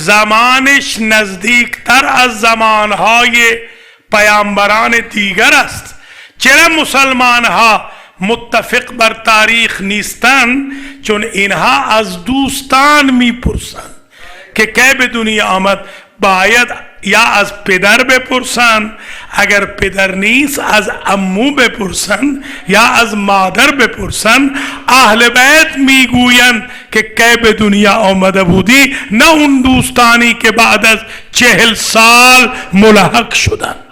زمانش نزدیکتر از زمانهای پیامبران دیگر است. چرا مسلمانها متفق بر تاریخ نیستند؟ چون اینها از دوستان میپرسند که کی به دنیا آمد. باید یا از پدر بپرسند، اگر پدر نیست از عمو بپرسند یا از مادر بپرسند. اهل بیت میگویند که کی به دنیا آمده بودی، نه اون دوستانی که بعد از 40 سال ملحق شدند.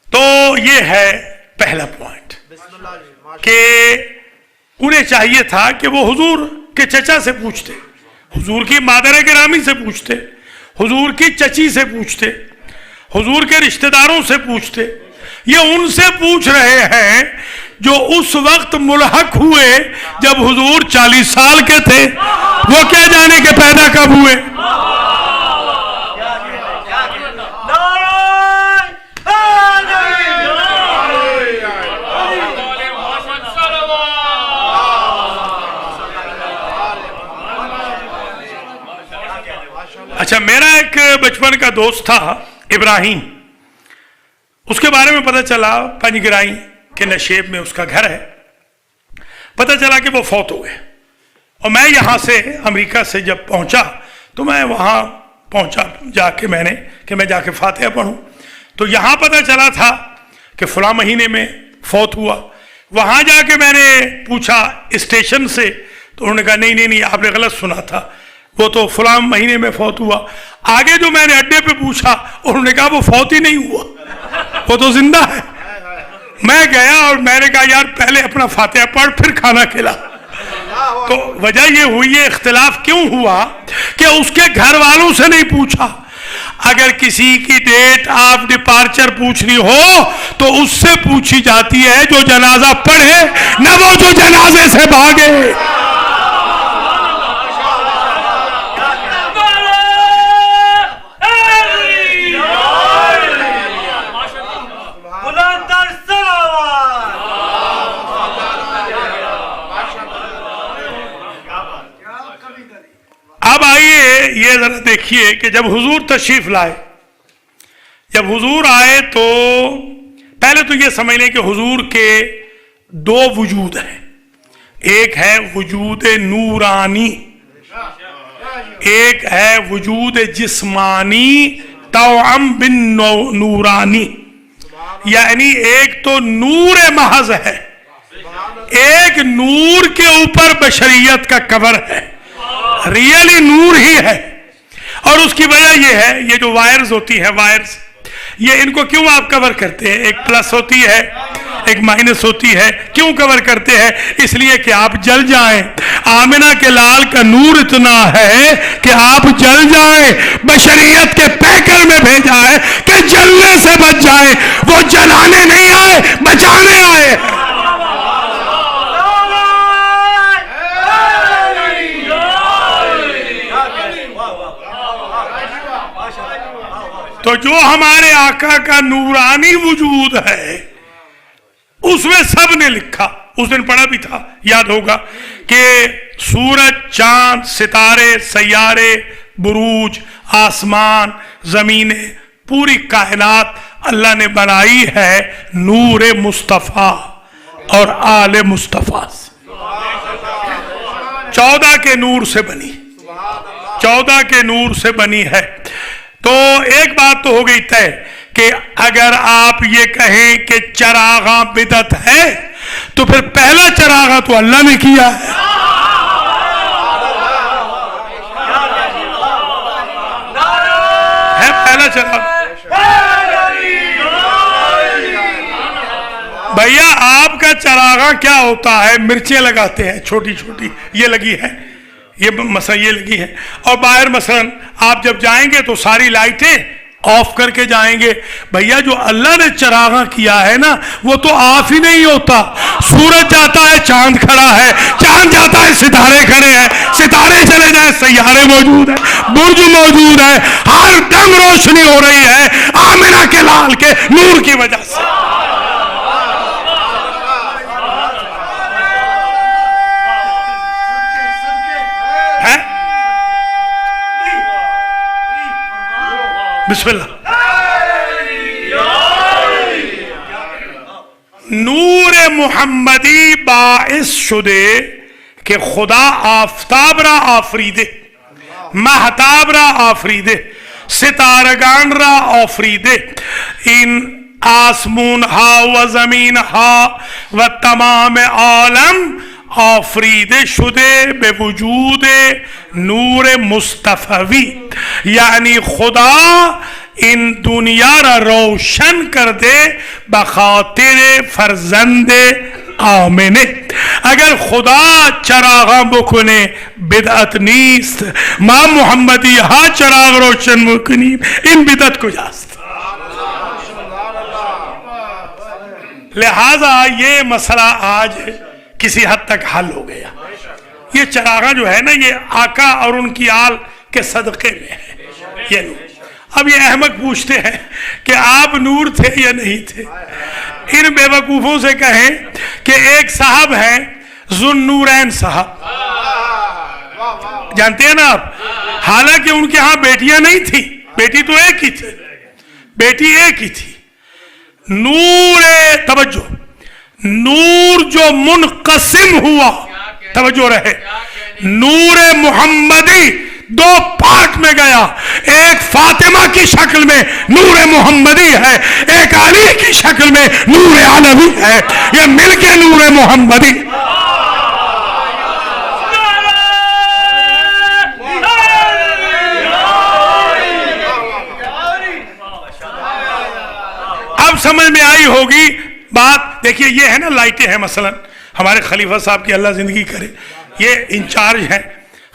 تو یہ ہے پہلا پوائنٹ کہ انہیں چاہیے تھا کہ وہ حضور کے چچا سے پوچھتے، حضور کی مادر گرامی سے پوچھتے، حضور کی چچی سے پوچھتے، حضور کے رشتہ داروں سے پوچھتے. یہ ان سے پوچھ رہے ہیں جو اس وقت ملحق ہوئے جب حضور 40 سال کے تھے. وہ کیا جانے کہ پیدا کب ہوئے. اچھا، میرا ایک بچپن کا دوست تھا ابراہیم، اس کے بارے میں پتہ چلا پنجگرائی کے نشیب میں اس کا گھر ہے. پتہ چلا کہ وہ فوت ہو گئے. اور میں یہاں سے امریکہ سے جب پہنچا تو میں وہاں پہنچا جا کے میں جا کے فاتحہ پڑھوں. تو یہاں پتہ چلا تھا کہ فلاں مہینے میں فوت ہوا. وہاں جا کے میں نے پوچھا اسٹیشن سے تو انہوں نے کہا نہیں آپ نے غلط سنا تھا، وہ تو فلاں مہینے میں فوت ہوا. آگے جو میں نے اڈے پہ پوچھا انہوں نے کہا وہ فوت ہی نہیں ہوا، وہ تو زندہ ہے. میں گیا اور میں نے کہا یار پہلے اپنا فاتحہ پڑھ پھر کھانا کھلا. تو وجہ یہ ہوئی ہے اختلاف کیوں ہوا کہ اس کے گھر والوں سے نہیں پوچھا. اگر کسی کی ڈیٹ آف ڈپارچر پوچھنی ہو تو اس سے پوچھی جاتی ہے جو جنازہ پڑھے، نہ وہ جو جنازے سے بھاگے. اب آئیے یہ ذرا دیکھیے کہ جب حضور تشریف لائے، جب حضور آئے تو پہلے تو یہ سمجھ لیں کہ حضور کے دو وجود ہیں. ایک ہے وجود نورانی، ایک ہے وجود جسمانی توأم بن نورانی. یعنی ایک تو نور محض ہے، ایک نور کے اوپر بشریت کا کور ہے، ریئلی نور ہی ہے. اور اس کی وجہ یہ ہے، یہ جو وائرز ہوتی ہے، وائرز یہ ان کو کیوں آپ کور کرتے ہیں؟ ایک پلس ہوتی ہے، ایک مائنس ہوتی ہے. کیوں کور کرتے ہیں؟ اس لیے کہ آپ جل جائیں. آمنہ کے لال کا نور اتنا ہے کہ آپ جل جائیں. بشریت کے پیکر میں بھیجا ہے کہ جلنے سے بچ جائیں. وہ جلانے نہیں آئے، بچانے آئے. تو جو ہمارے آقا کا نورانی وجود ہے اس میں سب نے لکھا، اس دن پڑھا بھی تھا، یاد ہوگا کہ سورج، چاند، ستارے، سیارے، بروج، آسمان، زمینیں، پوری کائنات اللہ نے بنائی ہے نور مصطفیٰ اور آل مصطفیٰ سے. 14 کے نور سے بنی، 14 کے نور سے بنی ہے. تو ایک بات تو ہو گئی طے کہ اگر آپ یہ کہیں کہ چراغاں بدعت ہے تو پھر پہلا چراغاں تو اللہ نے کیا ہے. پہلا چراغ بھیا آپ کا چراغاں کیا ہوتا ہے؟ مرچیں لگاتے ہیں چھوٹی چھوٹی، یہ لگی ہے، یہ مثلا یہ لگی ہے. اور باہر مثلا آپ جب جائیں گے تو ساری لائٹیں آف کر کے جائیں گے. بھیا جو اللہ نے چراغاں کیا ہے نا وہ تو آف ہی نہیں ہوتا. سورج جاتا ہے چاند کھڑا ہے، چاند جاتا ہے ستارے کھڑے ہیں، ستارے چلے جائیں سیارے موجود ہیں، برج موجود ہے. ہر دم روشنی ہو رہی ہے آمنہ کے لال کے نور کی وجہ سے. بسم اللہ. نور محمدی باعث شدے کہ خدا آفتاب را آفریدے، مہتاب را آفریدے، ستارگان را آفریدے. ان آسمون ہا و زمین ہا و تمام عالم آفریده شده به وجود نور مصطفوی. یعنی خدا این دنیا را روشن کرده به خاطر فرزند آمنه. اگر خدا چراغاں بکنه بدعت نیست، ما محمدی ها چراغ روشن بکنیم این بدعت کجاست؟ لہذا یہ مسئلہ آج کسی حد تک حل ہو گیا. یہ چراغاں جو ہے نا یہ آقا اور ان کی آل کے صدقے میں ہے. یہ نور. اب یہ احمق پوچھتے ہیں کہ آپ نور تھے یا نہیں تھے. ان بے وقوفوں سے کہیں کہ ایک صاحب ہیں ذو النورین صاحب، جانتے ہیں نا آپ، حالانکہ ان کے ہاں بیٹیاں نہیں تھی، بیٹی تو ایک ہی تھی، بیٹی ایک ہی تھی. نور توجہ، نور جو منقسم ہوا، توجہ رہے، نور محمدی دو پارٹ میں گیا. ایک فاطمہ کی شکل میں نور محمدی ہے، ایک علی کی شکل میں نور عالمی ہے. یہ مل کے نور محمدی. اب سمجھ میں آئی ہوگی بات. دیکھیے یہ ہے نا لائٹیں ہیں، مثلا ہمارے خلیفہ صاحب کی اللہ زندگی کرے، یہ انچارج ہیں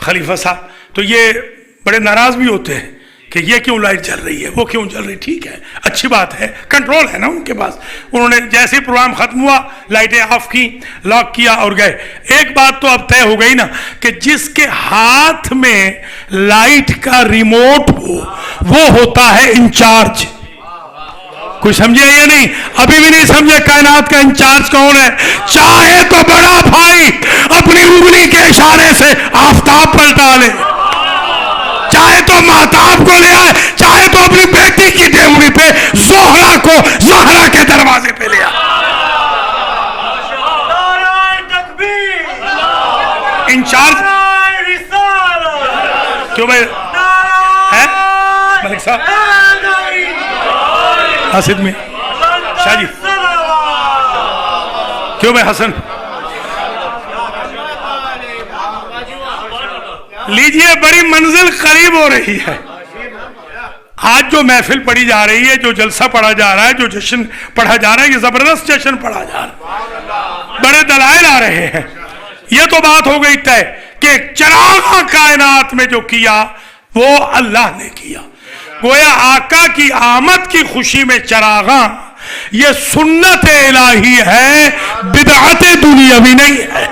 خلیفہ صاحب، تو یہ بڑے ناراض بھی ہوتے ہیں کہ یہ کیوں لائٹ جل رہی ہے، وہ کیوں جل رہی، ٹھیک ہے اچھی بات ہے، کنٹرول ہے نا ان کے پاس، انہوں نے جیسے ہی پروگرام ختم ہوا لائٹیں آف کی، لاک کیا اور گئے۔ ایک بات تو اب طے ہو گئی نا کہ جس کے ہاتھ میں لائٹ کا ریموٹ ہو وہ ہوتا ہے انچارج۔ کوئی سمجھے یا نہیں؟ ابھی بھی نہیں سمجھے کائنات کا انچارج کون ہے؟ چاہے تو بڑا بھائی اپنی انگلی کے اشارے سے آفتاب پلٹا لے، چاہے تو مہتاب کو لے آئے، چاہے تو اپنی بیٹی کی ڈیوری پہ زہرا کو زہرا کے دروازے پہ لے آئے۔ انچارج کیوں بھائی ہے ملک صاحب حاسد میں شاہ جی کیوں بھائی حسن لیجئے، بڑی منزل قریب ہو رہی ہے۔ آج جو محفل پڑھی جا رہی ہے، جو جلسہ پڑھا جا رہا ہے، جو جشن پڑھا جا رہا ہے، یہ زبردست جشن پڑھا جا رہا ہے، بڑے دلائل آ رہے ہیں۔ یہ تو بات ہو گئی طے کہ چراغاں کائنات میں جو کیا وہ اللہ نے کیا، گویا آقا کی آمد کی خوشی میں چراغاں، یہ سنت الہی ہے، بدعت دنیاوی نہیں ہے۔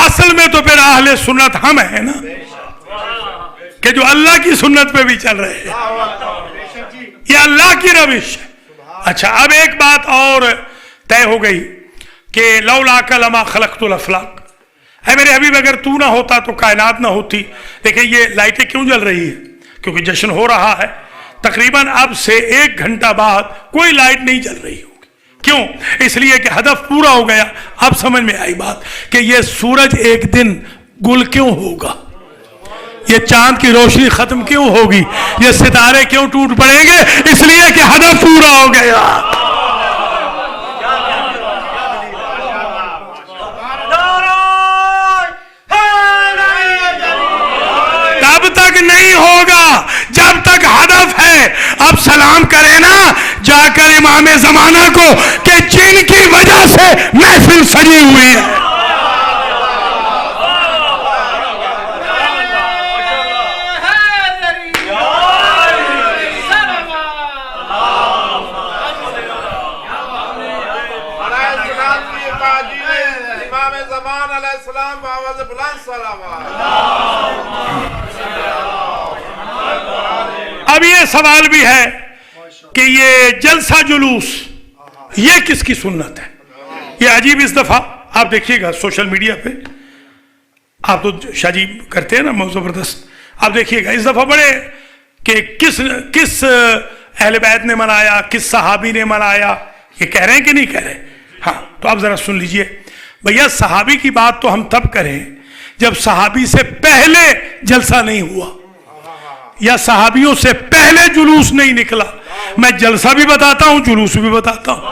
اصل میں تو پھر اہل سنت ہم ہیں نا، کہ جو اللہ کی سنت پہ بھی چل رہے ہیں، یہ اللہ کی روش ہے۔ اچھا اب ایک بات اور طے ہو گئی کہ لولاک لما خلقت الافلاک، اے میرے حبیب اگر تو نہ ہوتا تو کائنات نہ ہوتی۔ دیکھیں یہ لائٹیں کیوں جل رہی ہیں؟ کیونکہ جشن ہو رہا ہے، تقریباً اب سے 1 گھنٹہ بعد کوئی لائٹ نہیں جل رہی ہوگی۔ کیوں؟ اس لیے کہ ہدف پورا ہو گیا۔ اب سمجھ میں آئی بات کہ یہ سورج ایک دن گل کیوں ہوگا، یہ چاند کی روشنی ختم کیوں ہوگی، یہ ستارے کیوں ٹوٹ پڑیں گے؟ اس لیے کہ ہدف پورا ہو گیا۔ تب تک نہیں ہوگا جب تک ہدف ہے۔ اب سلام کرے نا جا کر امام زمانہ کو کہ جن کی وجہ سے محفل سجی ہوئی ہے۔ اب یہ سوال بھی ہے کہ یہ جلسہ جلوس یہ کس کی سنت ہے؟ یہ عجیب اس دفعہ آپ دیکھیے گا سوشل میڈیا پہ، آپ تو شاہ جی کرتے ہیں نا زبردست، آپ دیکھیے گا اس دفعہ بڑے کہ کس اہل بیت نے منایا، کس صحابی نے منایا، یہ کہہ رہے ہیں کہ نہیں کہہ رہے؟ ہاں تو آپ ذرا سن لیجئے بھیا، صحابی کی بات تو ہم تب کریں جب صحابی سے پہلے جلسہ نہیں ہوا یا صحابیوں سے پہلے جلوس نہیں نکلا۔ میں جلسہ بھی بتاتا ہوں، جلوس بھی بتاتا ہوں۔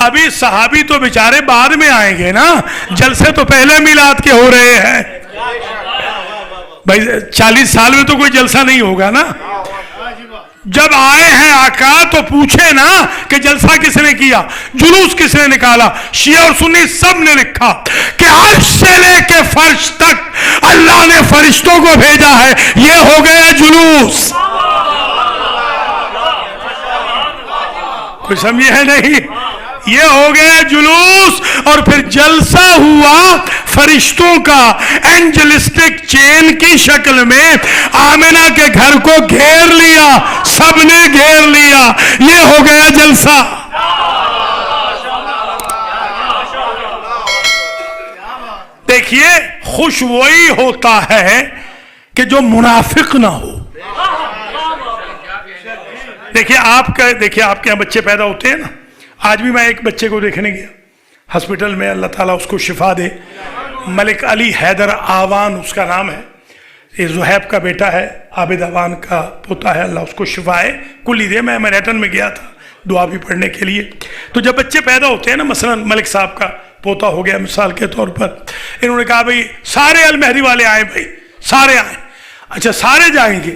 ابھی صحابی تو بیچارے بعد میں آئیں گے نا، جلسے تو پہلے میلاد کے ہو رہے ہیں بھائی۔ 40 سال میں تو کوئی جلسہ نہیں ہوگا نا۔ جب آئے ہیں آقا تو پوچھے نا کہ جلسہ کس نے کیا، جلوس کس نے نکالا؟ شیعہ اور سنی سب نے لکھا کہ عرش سے لے کے فرش تک اللہ نے فرشتوں کو بھیجا ہے، یہ ہو گیا جلوس۔ کوئی سمجھے ہے نہیں؟ یہ ہو گیا جلوس۔ اور پھر جلسہ ہوا فرشتوں کا اینجلسٹک چین کی شکل میں، آمنہ کے گھر کو گھیر لیا، سب نے گھیر لیا، یہ ہو گیا جلسہ۔ دیکھیے خوش وہی ہوتا ہے کہ جو منافق نہ ہو۔ دیکھیے آپ کے یہاں بچے پیدا ہوتے ہیں نا، آج بھی میں ایک بچے کو دیکھنے گیا ہسپیٹل میں، اللہ تعالیٰ اس کو شفا دے، ملک علی حیدر آوان اس کا نام ہے، یہ زہیب کا بیٹا ہے، عابد آوان کا پوتا ہے، اللہ اس کو شفا ہے کلی دے۔ میں میرٹن میں گیا تھا دعا بھی پڑھنے کے لیے۔ تو جب بچے پیدا ہوتے ہیں نا، مثلا ملک صاحب کا پوتا ہو گیا مثال کے طور پر، انہوں نے کہا بھئی سارے المہدی والے آئیں، بھئی سارے آئیں۔ اچھا سارے جائیں گے،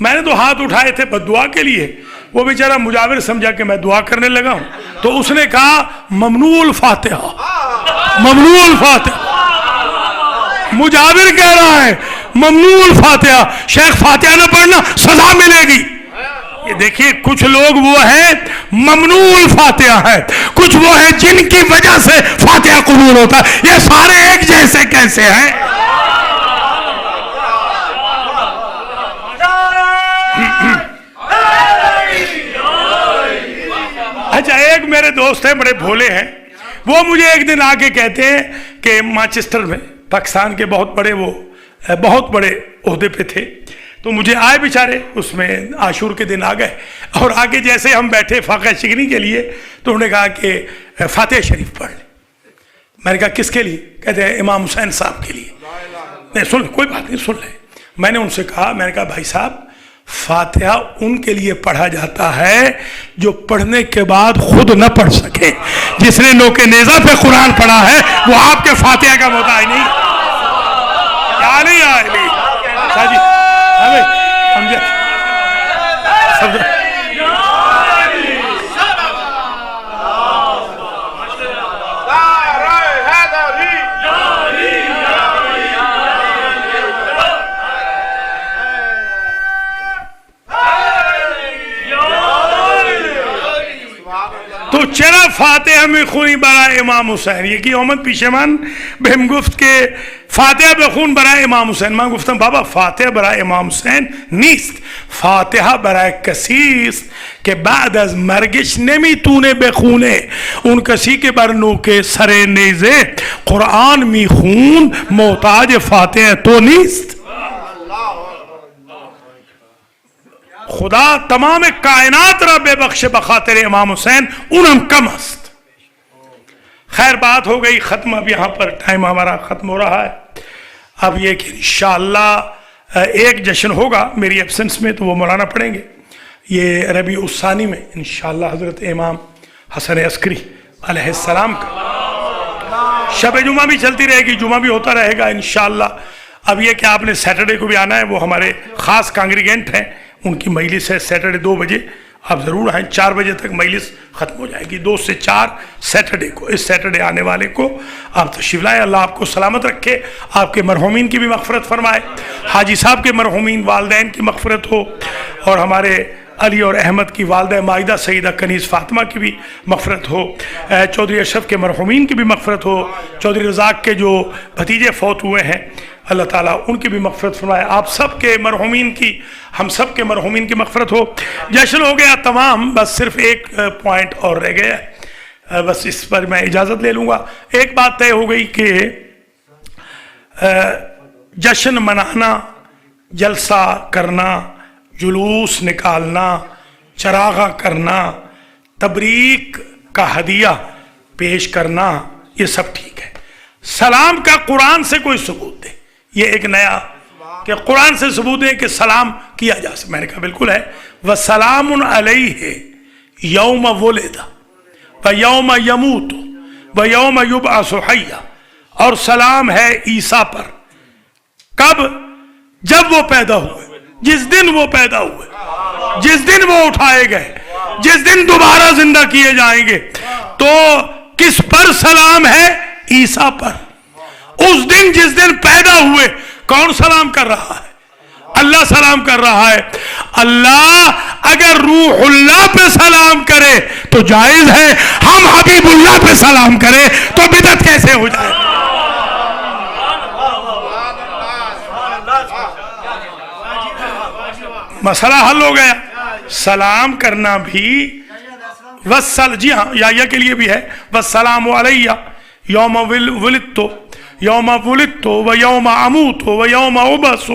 میں نے تو ہاتھ اٹھائے تھے بد دعا کے لیے، وہ بیچارہ مجاور سمجھا کہ میں دعا کرنے لگا ہوں، تو اس نے کہا ممنوع الفاتحہ، ممنوع الفاتحہ۔ مجاور کہہ رہا ہے ممنوع الفاتحہ، شیخ فاتحہ نہ پڑھنا سزا ملے گی۔ یہ دیکھیے کچھ لوگ وہ ہیں ممنوع الفاتحہ ہے، کچھ وہ ہیں جن کی وجہ سے فاتحہ قبول ہوتا ہے، یہ سارے ایک جیسے کیسے ہیں؟ اچھا ایک میرے دوست ہیں بڑے بھولے ہیں، وہ مجھے ایک دن آ کے کہتے ہیں کہ مانچسٹر میں پاکستان کے بہت بڑے عہدے پہ تھے، تو مجھے آئے بیچارے، اس میں عاشور کے دن آ گئے، اور آگے جیسے ہم بیٹھے فاقہ شکنی کے لیے تو انہوں نے کہا کہ فاتحہ شریف پڑھ لیں۔ میں نے کہا کس کے لیے؟ کہتے ہیں امام حسین صاحب کے لیے۔ نہیں سن کوئی بات نہیں، سن لیں۔ میں نے ان سے کہا، میں نے کہا بھائی صاحب فاتحہ ان کے لیے پڑھا جاتا ہے جو پڑھنے کے بعد خود نہ پڑھ سکے۔ جس نے نوک نیزہ پہ قرآن پڑھا ہے وہ آپ کے فاتحہ کا محتاج نہیں۔ کیا نہیں آئے جی تو چرا فاتحہ میں خونی برای امام حسین، یکی آمد پیش من بهم گفت که فاتحه بخون برای امام حسین. من گفتم بابا فاتحه برای امام حسین نیست، فاتحه برای کسی است که بعد از مرگش نمیتونه بخونه. اون کسی که بر نوک سر نیزه قرآن میخون محتاج فاتحه تو نیست. خدا تمام کائنات را بے بخش بخاطر امام حسین، اونم کم است. خیر بات ہو گئی ختم، اب یہاں پر ٹائم ہمارا ختم ہو رہا ہے. اب یہ کہ انشاءاللہ ایک جشن ہوگا میری ایبسنس میں تو وہ مولانا پڑھیں گے، یہ ربیع الثانی میں انشاءاللہ حضرت امام حسن عسکری علیہ السلام کا. شب جمعہ بھی چلتی رہے گی، جمعہ بھی ہوتا رہے گا انشاءاللہ. اب یہ کہ آپ نے سیٹرڈے کو بھی آنا ہے، وہ ہمارے خاص کانگریگنٹ ہیں، ان کی مجلس ہے سیٹرڈے 2 بجے. آپ ضرور آئیں، 4 بجے تک مجلس ختم ہو جائے گی، 2 سے 4 سیٹرڈے کو. اس سیٹرڈے آنے والے کو آپ تشریف لائیں. اللہ آپ کو سلامت رکھے، آپ کے مرحومین کی بھی مغفرت فرمائے، حاجی صاحب کے مرحومین والدین کی مغفرت ہو، اور ہمارے علی اور احمد کی والدہ مائدہ سیدہ کنیز فاطمہ کی بھی مغفرت ہو، چودھری اشرف کے مرحومین کی بھی مغفرت ہو، چودھری رزاق کے جو بھتیجے فوت ہوئے ہیں اللہ تعالیٰ ان کی بھی مغفرت فرمائے. آپ سب کے مرحومین کی، ہم سب کے مرحومین کی مغفرت ہو. جشن ہو گیا تمام، بس صرف ایک پوائنٹ اور رہ گیا ہے، بس اس پر میں اجازت لے لوں گا. ایک بات طے ہو گئی کہ جشن منانا، جلسہ کرنا، جلوس نکالنا، چراغاں کرنا، تبریک کا ہدیہ پیش کرنا، یہ سب ٹھیک ہے. سلام کا قرآن سے کوئی ثبوت دے، یہ ایک نیا کہ قرآن سے ثبوت ہے کہ سلام کیا جا سکتا. میں نے کہا بالکل ہے. وَسَلَامٌ عَلَيْهِ يَوْمَ وُلِدَ وَيَوْمَ يَمُوتُ وَيَوْمَ يُبْعَثُ حَيًّا. اور سلام ہے عیسیٰ پر. کب؟ جب وہ پیدا ہوئے، جس دن وہ پیدا ہوئے، جس دن وہ اٹھائے گئے، جس دن دوبارہ زندہ کیے جائیں گے. تو کس پر سلام ہے؟ عیسیٰ پر. اس دن جس دن پیدا ہوئے کون سلام کر رہا ہے؟ اللہ سلام کر رہا ہے. اللہ اگر روح اللہ پہ سلام کرے تو جائز ہے، ہم حبیب اللہ پہ سلام کرے تو بدعت کیسے ہو جائے؟ مسئلہ حل ہو گیا. سلام کرنا بھی جی ہاں یا کے لیے بھی ہے. والسلام علیہ یوم ولدت یوم ولدت و یوم اموت و یوم ابعث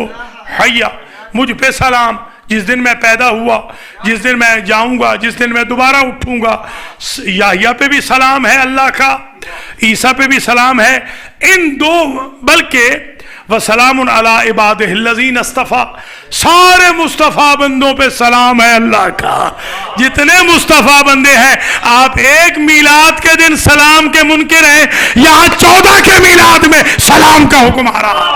حیا. مجھ پہ سلام جس دن میں پیدا ہوا، جس دن میں جاؤں گا، جس دن میں دوبارہ اٹھوں گا. یحییٰ پہ بھی سلام ہے اللہ کا، عیسیٰ پہ بھی سلام ہے. ان دو بلکہ وَسَلَامٌ عَلَىٰ عِبَادِهِ الَّذِينَ اصْطَفَىٰ، سارے مصطفیٰ بندوں پہ سلام ہے اللہ کا. جتنے مصطفیٰ بندے ہیں، آپ ایک میلاد کے دن سلام کے منکر ہیں، یہاں 14 کے میلاد میں سلام کا حکم آ رہا ہے.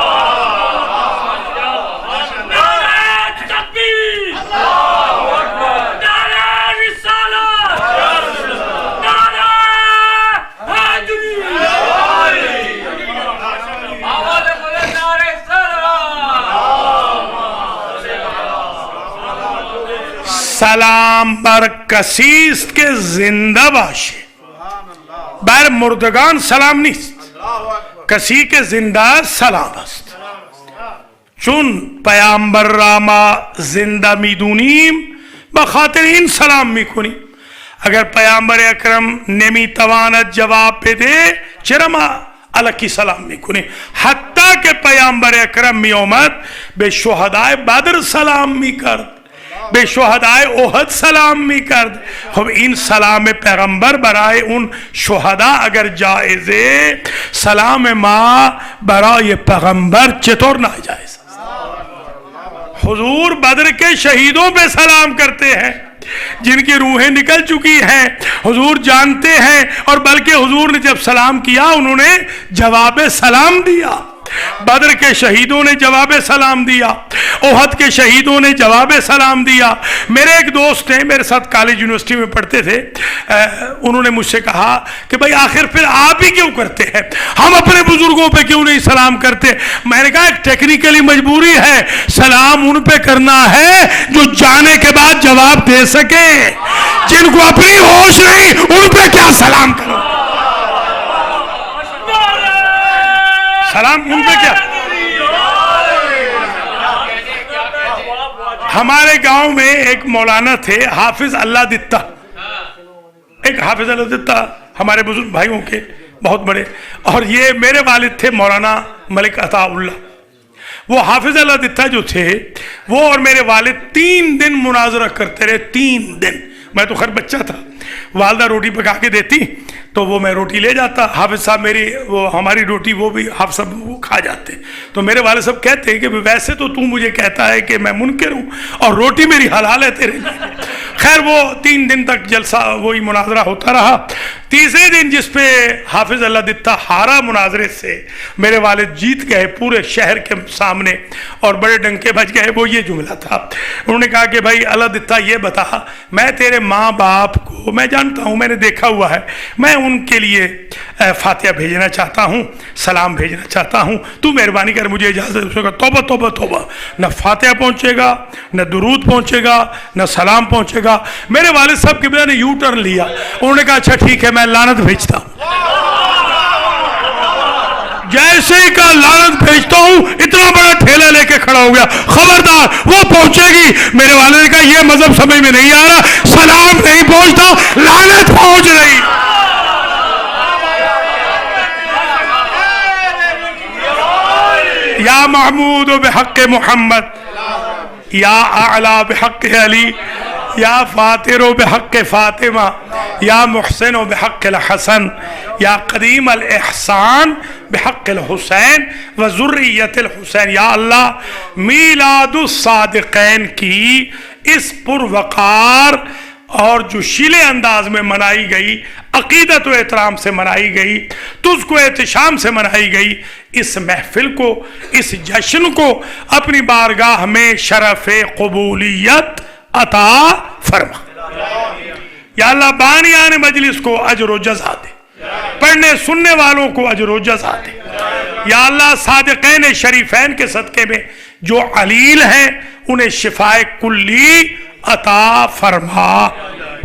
سلام بر کسی است که زنده باشه، بر مردگان سلام نیست، کسی که زنده سلام است. چون پیامبر را ما زنده میدونیم به خاطر این سلام میکنیم. اگر پیامبر اکرم نمیتواند جواب بده چرا ما الکی سلام میکنیم؟ حتی که پیامبر اکرم می آمد به شهدای بدر سلام میکرد، به شهدای احد سلام میکرد. خب این سلام پیغمبر برای اون شهدا اگر جائزه، سلام ما برای پیغمبر چطور ناجائز است؟ حضور بدر کے شہیدوں پہ سلام کرتے ہیں جن کی روحیں نکل چکی ہیں، حضور جانتے ہیں، اور بلکہ حضور نے جب سلام کیا انہوں نے جواب سلام دیا. بدر کے شہیدوں نے جواب سلام دیا، احد کے شہیدوں نے جواب سلام دیا. میرے ایک دوست ہیں، میرے ساتھ کالج یونیورسٹی میں پڑھتے تھے، انہوں نے مجھ سے کہا کہ بھائی آخر پھر آپ ہی کیوں کرتے ہیں، ہم اپنے بزرگوں پہ کیوں نہیں سلام کرتے؟ میں نے کہا ایک ٹیکنیکلی مجبوری ہے، سلام ان پہ کرنا ہے جو جانے کے بعد جواب دے سکے. جن کو اپنی ہوش نہیں ان پہ کیا سلام کرو؟ سلام ان پہ کیا؟ ہمارے گاؤں میں ایک مولانا تھے حافظ اللہ دتا، ایک حافظ اللہ دتا ہمارے بزرگ بھائیوں کے بہت بڑے، اور یہ میرے والد تھے مولانا ملک عطا اللہ. وہ حافظ اللہ دتا جو تھے وہ اور میرے والد 3 دن مناظرہ کرتے رہے. 3 دن. میں تو خیر بچہ تھا، والدہ روٹی پکا کے دیتی تو وہ میں روٹی لے جاتا، حافظ صاحب ہماری روٹی وہ بھی حافظ صاحب وہ کھا جاتے. تو میرے والد صاحب کہتے ہیں کہ ویسے تو مجھے کہتا ہے کہ میں منکر ہوں اور روٹی میری حلال ہے تیرے لیے. خیر وہ 3 دن تک جلسہ وہی مناظرہ ہوتا رہا. تیسرے دن جس پہ حافظ اللہ دتا ہارا مناظرے سے، میرے والد جیت گئے پورے شہر کے سامنے اور بڑے ڈنکے بج گئے، وہ یہ جملہ تھا. انہوں نے کہا کہ بھائی اللہ دتا یہ بتا، میں تیرے ماں باپ کو میں جانتا ہوں، میں نے دیکھا ہوا ہے، میں ان کے لیے فاتحہ بھیجنا چاہتا ہوں، سلام بھیجنا چاہتا ہوں، تو مہربانی کر مجھے اجازت دے. اس نے کہا توبہ توبہ توبہ، نہ فاتحہ پہنچے گا، نہ درود پہنچے گا، نہ سلام پہنچے گا. میرے والد صاحب قبلہ نے یو ٹرن لیا. انہوں نے کہا اچھا ٹھیک ہے میں لعنت بھیجتا ہوں. جیسے ہی کہا لعنت بھیجتا ہوں، اتنا بڑا ٹھیلا لے کے کھڑا ہو گیا، خبردار وہ پہنچے گی. میرے والد نے کہا یہ مذہب سمجھ میں نہیں آ رہا، سلام نہیں پہنچتا، لعنت پہنچ رہی. یا محمود بحق محمد، یا اعلی بحق علی، یا فاتر بحق فاطمہ، یا محسن بحق الحسن، یا قدیم الاحسان بحق الحسین و ذریت الحسین. یا اللہ میلاد الصادقین کی اس پروقار اور جو شیلے انداز میں منائی گئی، عقیدت و احترام سے منائی گئی، تجھ کو احتشام سے منائی گئی، اس محفل کو، اس جشن کو اپنی بارگاہ میں شرف قبولیت عطا فرما. یا اللہ بانیان مجلس کو اجر و جزا دے، پڑھنے سننے والوں کو اجر و جزا دے. یا اللہ صادقین شریفین کے صدقے میں جو علیل ہیں انہیں شفائے کلی عطا فرما.